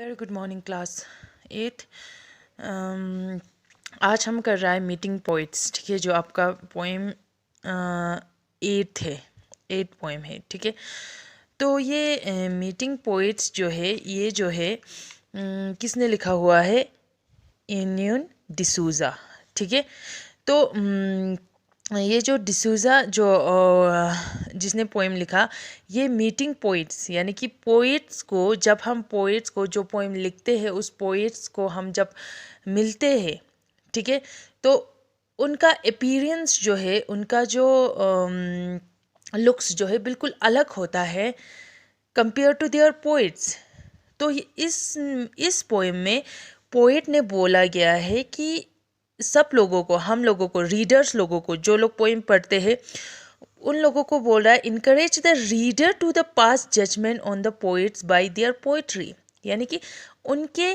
Very good morning class 8। आज हम कर रहा है मीटिंग पोइट्स। ठीक है, जो आपका पोएम 8 है, 8 पोएम है। ठीक है, तो ये मीटिंग पोइट्स जो है, ये जो है किसने लिखा हुआ है? इन्यून डिसूज़ा। ठीक है, तो ये जो डिसूज़ा जो जिसने पोएम लिखा, ये मीटिंग पोइट्स यानी कि पोइट्स को, जब हम पोइट्स को जो पोएम लिखते हैं उस पोइट्स को हम जब मिलते हैं, ठीक है, तो उनका अपीयरेंस जो है, उनका जो लुक्स जो है बिल्कुल अलग होता है कंपेयर टू देयर पोइट्स। तो इस पोएम में पोएट ने बोला गया है कि सब लोगों को, हम लोगों को, रीडर्स लोगों को, जो लोग पोएम पढ़ते हैं उन लोगों को बोल रहा है, encourage the reader to the pass judgement on the poets by their poetry. यानी कि उनके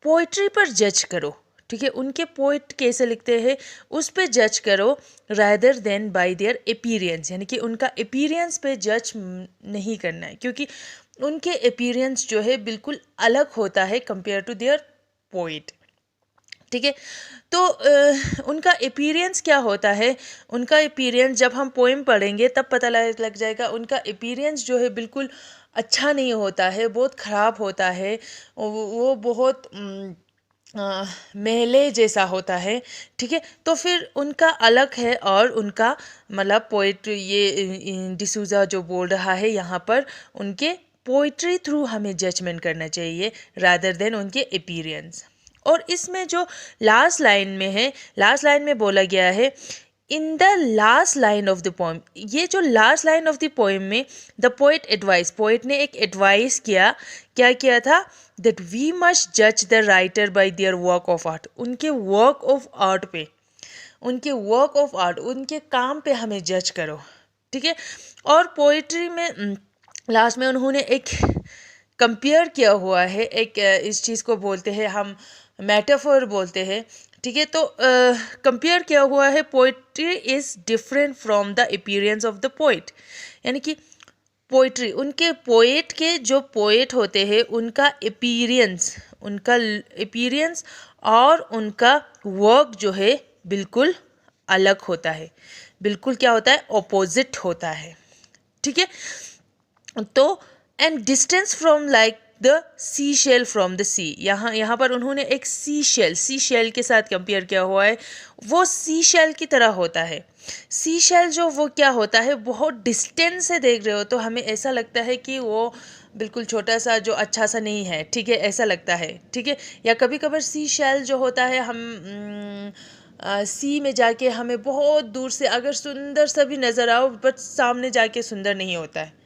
पोइट्री पर जज करो। ठीक है, उनके पोइट कैसे लिखते हैं उस पे जज करो, rather than bye there appearance. यानी कि उनका अपीयरेंस पे जज नहीं करना है, क्योंकि उनके अपीयरेंस जो है बिल्कुल अलग होता है कंपेयर टू देयर पोइट। ठीक है, तो उनका अपीयरेंस क्या होता है? उनका अपीयरेंस जब हम पोएम पढ़ेंगे तब पता लग जाएगा। उनका अपीयरेंस जो है बिल्कुल अच्छा नहीं होता है, बहुत ख़राब होता है। वो बहुत मेले जैसा होता है। ठीक है, तो फिर उनका अलग है, और उनका मतलब पोइट, ये डिसूज़ा जो बोल रहा है यहाँ पर, उनके पोइट्री थ्रू हमें जजमेंट करना चाहिए रादर देन उनके अपीयरेंस। और इसमें जो लास्ट लाइन में है, लास्ट लाइन में बोला गया है, in the last line of the poem, ये जो last line of the poem में द पोइट एडवाइस, पोइट ने एक एडवाइस किया, क्या किया था? दैट वी मस्ट जज the writer bye their work of art. उनके वर्क ऑफ आर्ट पे, उनके वर्क ऑफ आर्ट, उनके काम पे हमें जज करो। ठीक है, और पोइट्री में लास्ट में उन्होंने एक कंपेयर किया हुआ है, एक इस चीज़ को बोलते हैं हम मेटाफर बोलते हैं। ठीक है, तो कंपेयर किया हुआ है, poetry is different from the appearance of the poet. यानी कि पोइट्री, उनके पोएट के जो पोएट होते हैं उनका अपीयरेंस, उनका अपीयरेंस और उनका वर्क जो है बिल्कुल अलग होता है, बिल्कुल क्या होता है? ऑपोजिट होता है। ठीक है, तो and distance from like the sea shell from the sea, यहाँ पर उन्होंने एक सी शेल के साथ कंपेयर किया हुआ है। वो सी शेल की तरह होता है। सी शेल जो वो क्या होता है, बहुत डिस्टेंस से देख रहे हो तो हमें ऐसा लगता है कि वो बिल्कुल छोटा सा, जो अच्छा सा नहीं है। ठीक है, ऐसा लगता है। ठीक है, या कभी कभार सी शेल जो होता है, हम सी में जाके हमें बहुत दूर से अगर सुंदर सा भी नज़र आओ, बट सामने जाके सुंदर नहीं होता है।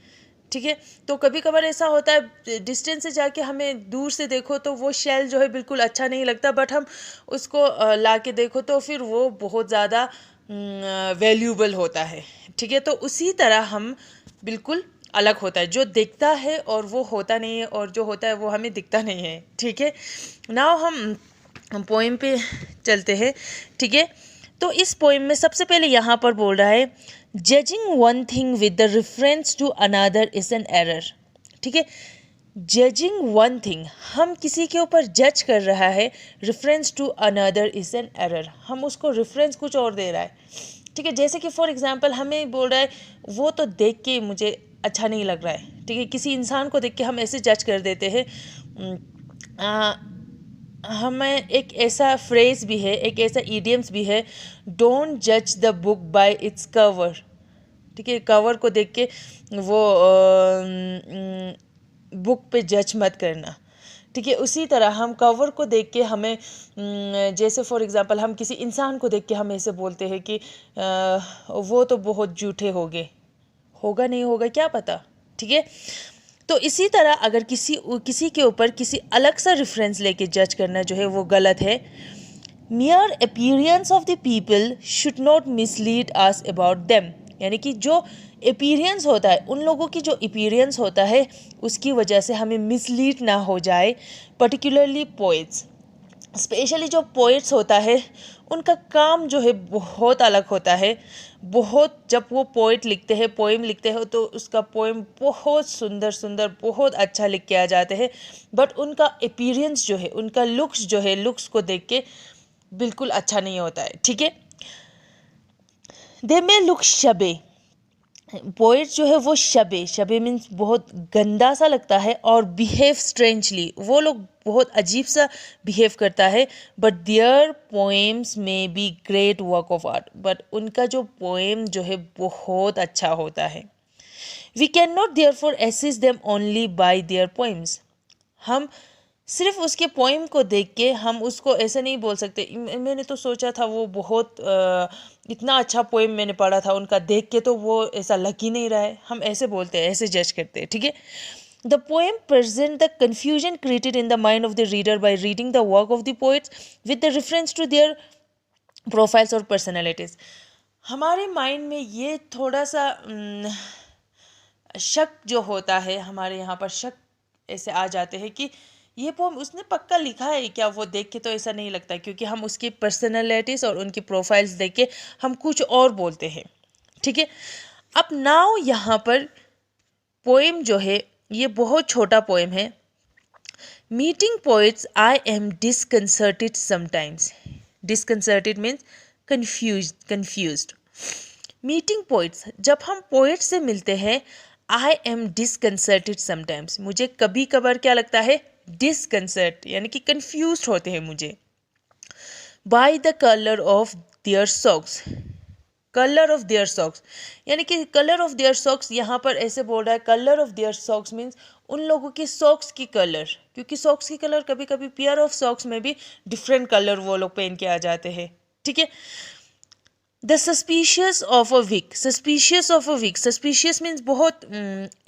ठीक है, तो कभी कभार ऐसा होता है, डिस्टेंस से जाके हमें दूर से देखो तो वो शेल जो है बिल्कुल अच्छा नहीं लगता, बट हम उसको ला के देखो तो फिर वो बहुत ज़्यादा वैल्यूबल होता है। ठीक है, तो उसी तरह हम बिल्कुल अलग होता है, जो दिखता है और वो होता नहीं है, और जो होता है वो हमें दिखता नहीं है। ठीक है, नाउ हम पोएम पे चलते हैं। ठीक है, तो इस पोएम में सबसे पहले यहाँ पर बोल रहा है, judging one thing with the reference to another is an error. ठीक है, जजिंग वन थिंग, हम किसी के ऊपर जज कर रहा है, reference to another is an error, हम उसको रेफरेंस कुछ और दे रहा है। ठीक है, जैसे कि फॉर एग्जांपल हमें बोल रहा है, वो तो देख के मुझे अच्छा नहीं लग रहा है। ठीक है, किसी इंसान को देख के हम ऐसे जज कर देते हैं। हमें एक ऐसा फ्रेज भी है, एक ऐसा ईडियम्स भी है, डोंट जज the book by its cover. ठीक है, कवर को देख के वो बुक पे जज मत करना। ठीक है, उसी तरह हम कवर को देख के हमें, जैसे फॉर एग्जांपल हम किसी इंसान को देख के हम ऐसे बोलते हैं कि वो तो बहुत झूठे होगा नहीं होगा क्या पता। ठीक है, तो इसी तरह अगर किसी के ऊपर किसी अलग सा रेफरेंस लेके जज करना जो है वो गलत है। मियर appearance of the people should not mislead us about them. यानी कि जो अपीयरेंस होता है, उन लोगों की जो अपीयरेंस होता है उसकी वजह से हमें मिसलीड ना हो जाए, पर्टिकुलरली पोएट्स। स्पेशली जो पोइट्स होता है उनका काम जो है बहुत अलग होता है। बहुत, जब वो पोइट लिखते हैं, पोएम लिखते हो, तो उसका पोएम बहुत सुंदर सुंदर, बहुत अच्छा लिख के आ जाते हैं। बट उनका अपीयरेंस जो है, उनका लुक्स जो है, लुक्स को देख के बिल्कुल अच्छा नहीं होता है, ठीक है। दे मे लुक शबे, पोइट जो है वो शबे, शबे मीन्स बहुत गंदा सा लगता है, और बिहेव स्ट्रेंजली, वो लोग बहुत अजीब सा बिहेव करता है। बट देयर पोएम्स में be great work of art, but उनका जो पोएम जो है बहुत अच्छा होता है। We can not therefore assess them only by their poems, हम सिर्फ उसके पोइम को देख के हम उसको ऐसे नहीं बोल सकते, मैंने तो सोचा था वो बहुत इतना अच्छा पोइम मैंने पढ़ा था उनका, देख के तो वो ऐसा लग ही नहीं रहा है, हम ऐसे बोलते हैं, ऐसे जज करते हैं, ठीक है। The poem present the confusion created in the mind of the reader by reading the work of the poets with the reference to their profiles और पर्सनैलिटीज। हमारे माइंड में ये थोड़ा सा शक जो होता है, हमारे यहाँ पर शक ऐसे आ जाते हैं कि ये पोम उसने पक्का लिखा है क्या, वो देख के तो ऐसा नहीं लगता, क्योंकि हम उसकी पर्सनैलिटीज़ और उनकी प्रोफाइल्स देख के हम कुछ और बोलते हैं, ठीक है। अब नाउ यहाँ पर पोएम जो है ये बहुत छोटा पोएम है। Meeting poets I am disconcerted sometimes, disconcerted means confused. Meeting poets, जब हम पोइट से मिलते हैं, आई एम डिसकंसर्टेड समटाइम्स, मुझे कभी कभार क्या लगता है, डिसकंसर्ट यानी कि कंफ्यूज होते हैं मुझे। By the colour of their socks, colour of their socks यानी कि कलर ऑफ देयर सॉक्स यहाँ पर ऐसे बोल रहा है, colour of their socks means उन लोगों की सॉक्स की कलर, क्योंकि सॉक्स की कलर कभी कभी पेयर ऑफ सॉक्स में भी डिफरेंट कलर वो लोग पहन के आ जाते हैं, ठीक है। The suspicious of a week, suspicious of a week, suspicious means बहुत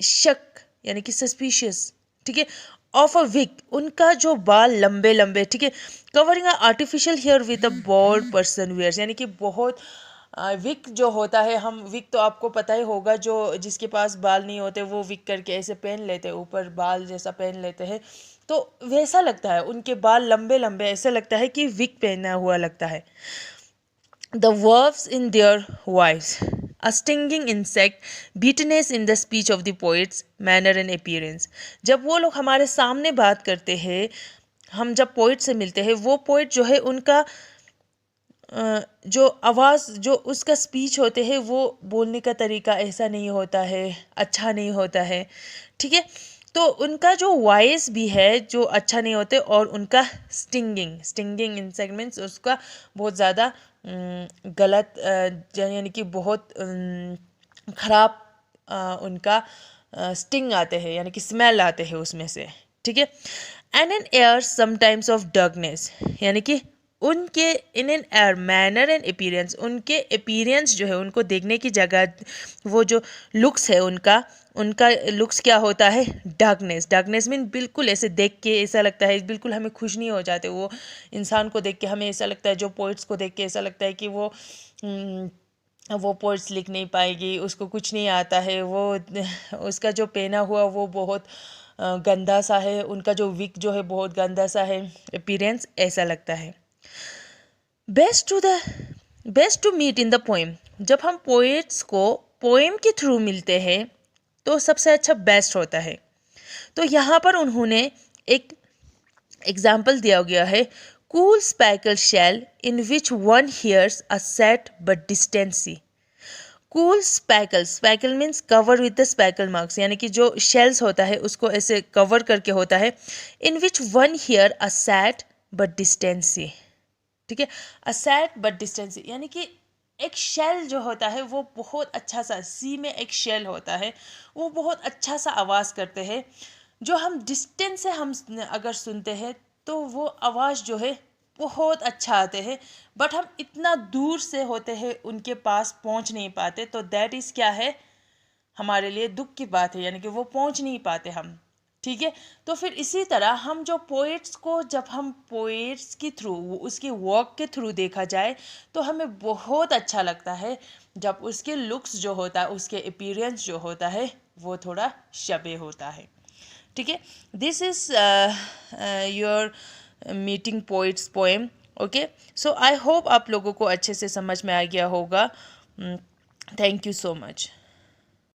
शक, यानी कि सस्पिशियस, ठीक है। ऑफ अ वीक, उनका जो बाल लंबे लंबे, ठीक है। Covering a artificial hair with a bald person wears, यानी कि बहुत विक जो होता है, हम विक तो आपको पता ही होगा, जो जिसके पास बाल नहीं होते वो विक करके ऐसे पहन लेते हैं, ऊपर बाल जैसा पहन लेते हैं, तो वैसा लगता है, उनके बाल लंबे लंबे, ऐसा लगता है कि विक पहना हुआ लगता है। The verbs in their wives, a stinging insect, bitterness in the speech of the poets, manner and appearance. जब वो लोग हमारे सामने बात करते हैं, हम जब पोइट से मिलते हैं, वो पोइट जो है उनका जो आवाज़, जो उसका स्पीच होते हैं, वो बोलने का तरीका ऐसा नहीं होता है, अच्छा नहीं होता है, ठीक है। तो उनका जो वॉइस भी है जो अच्छा नहीं होते, और उनका स्टिंगिंग इंसेक्ट मीन्स उसका बहुत ज़्यादा गलत यानी कि बहुत ख़राब उनका स्टिंग आते हैं, यानी कि स्मेल आते हैं उसमें से, ठीक है। And an air sometimes of darkness, यानी कि उनके in an air manner and appearance, उनके अपीयरेंस जो है, उनको देखने की जगह, वो जो लुक्स है उनका उनका लुक्स क्या होता है, डार्कनेस। डार्कनेस मीन बिल्कुल ऐसे देख के ऐसा लगता है, बिल्कुल हमें खुश नहीं हो जाते वो इंसान को देख के, हमें ऐसा लगता है, जो पोइट्स को देख के ऐसा लगता है कि वो पोइट्स लिख नहीं पाएगी, उसको कुछ नहीं आता है, वो उसका जो पहना हुआ वो बहुत गंदा सा है, उनका जो विक जो है बहुत गंदा सा है, अपीयरेंस ऐसा लगता है। Best to meet in the poem, जब हम पोएट्स को पोएम के थ्रू मिलते हैं तो सबसे अच्छा बेस्ट होता है। तो यहाँ पर उन्होंने एक एग्जाम्पल दिया गया है, cool speckle shell in which one hears a set but distant sea. Cool speckle, speckle means cover with the speckle marks, यानी कि जो शेल्स होता है उसको ऐसे कवर करके होता है, in which one hear a set but distant sea, ठीक है। अ सैट बट डिस्टेंसी यानी कि एक शेल जो होता है वो बहुत अच्छा सा, सी में एक शेल होता है, वो बहुत अच्छा सा आवाज़ करते हैं, जो हम डिस्टेंस से हम अगर सुनते हैं तो वो आवाज़ जो है बहुत अच्छा आते हैं, बट हम इतना दूर से होते हैं उनके पास पहुंच नहीं पाते, तो दैट इज़ क्या है, हमारे लिए दुख की बात है, यानी कि वो पहुंच नहीं पाते हम, ठीक है। तो फिर इसी तरह हम जो पोएट्स को, जब हम पोएट्स के थ्रू, उसके वर्क के थ्रू देखा जाए तो हमें बहुत अच्छा लगता है, जब उसके लुक्स जो होता है, उसके अपीयरेंस जो होता है वो थोड़ा शबे होता है, ठीक है। This is your meeting poets poem. Okay, so I hope आप लोगों को अच्छे से समझ में आ गया होगा। Thank you so much.